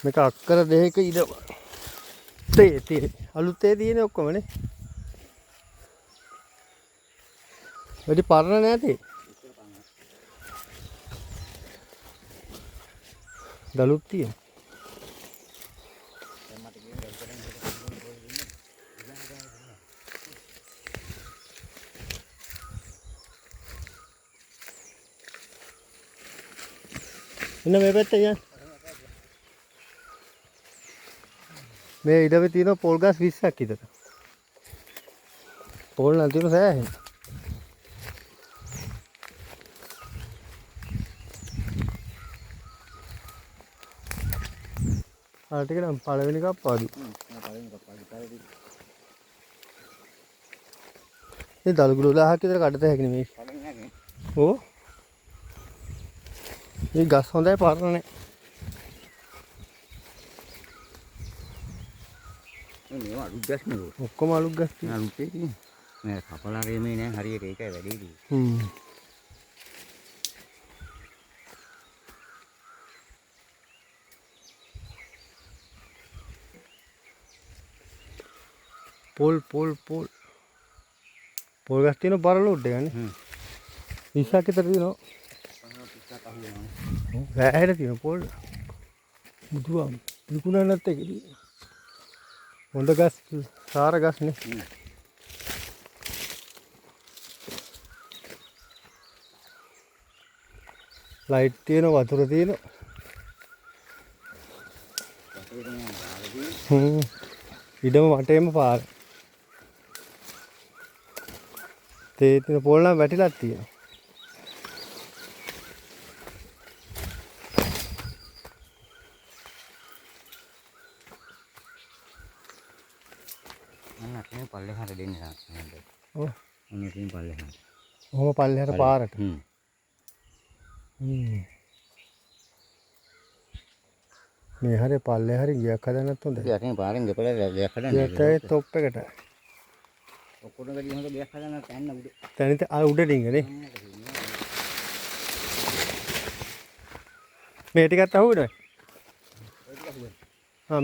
මේක අක්කර දෙකක ඉඳ තේ අලුත් තේ තියෙන්නේ ඔක්කොමනේ. වැඩි පරණ නැතේ. දලුත් තියෙන. ඉන්න මේ පැත්තේ යන්න. මේ ඉඩමේ තියෙන පොල් ගස් 20ක් විතර. පොල් නම් තියෙන සෑහෙන. ආ ටික නම් පළවෙනි කප්පාදු. මේ දලුගුරු 1000ක් විතර කඩත හැකිනේ මේ. ඕ. මේ ගස් හොඳයි පරණ නැහැ. මේවා අලුත් ගස් නේ. ඔක්කොම අලුත් ගස් තියෙනවා. අලුත් තියෙන්නේ. මේ කපලා රෙමේ නෑ හරියට ඒකයි වැඩි තියෙන්නේ. පොල් ගස් තියෙන බරලොඩ් එක නේ. 20ක් විතර තියෙනවා. 50ක් අහුවෙනවා. වැහැර තියෙන පොල්. බුදුහාම විකුණන්නත් එකදී. හොඳ ගස් සාර ගස් නේ. ලයිට් තියෙන වතුර තියෙන. ඉඩම වටේම පාර. තේ තියෙන පොල් නම් වැටිලක් තියෙනවා. අන්න පල්ලෙහාට දෙන්න නේද? ඔව්. අන්න ඉතින් පල්ලෙහාට. ඔහොම පල්ලෙහාට පාරට. මේ හරිය පල්ලේ හරිය ගියක් හදන්නත් හොඳයි. යටින් පාරෙන් දෙපළ ගියක් හදන්න. ඒකයි টොප් එකට. ඔක්කොම ගිහින් හොඳ ගියක් හදන්න තැන්න උඩ. තැනිට උඩට ඉන්නේ. මේ ටිකත් අහුවෙනවද?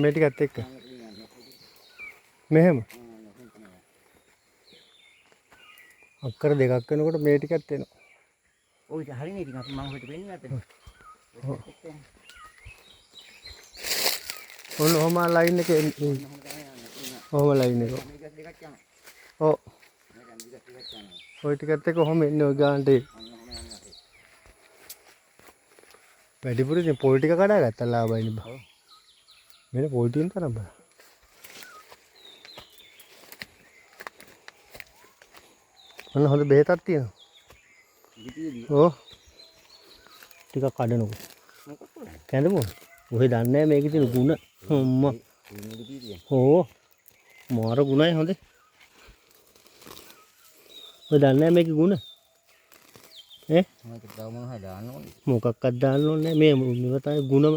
මේ ටිකත් එක්ක. මෙහෙම. අක්කර දෙකක් වෙනකොට මේ ටිකත් එනවා. ඔය හරිනේ ඉතින් අපි මම හිත වෙන්නේ නැත්නම්. ඔහොම ලයින් එකේ ඔහොම ලයින් එක. ඔව්. ඔය ටිකත් එක ඔහොම එන්නේ ඔය ගානට. වැඩිපුර ඉතින් පොල් ටික කඩා ගත්තා ලාභයිනේ බා. මෙන්න පොල් ටිකෙන් තරම් බා. මොන හොඳ බෙහෙතක් තියෙනවා. ඔව්. ටිකක් කඩනකො. කැඳපො. ඔහෙ දන්නේ නැහැ මේකේ තියෙන ಗುಣ. අම්මා. ඕ. මාර ගුණයි හොඳේ. ඔය දන්නේ නැහැ මේකේ ಗುಣ. මොකක්ද දාන්න ඕනේ? මොකක්වත් දාන්න ඕනේ නැහැ. මේ තමයි ಗುಣම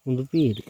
උඳු පීරි.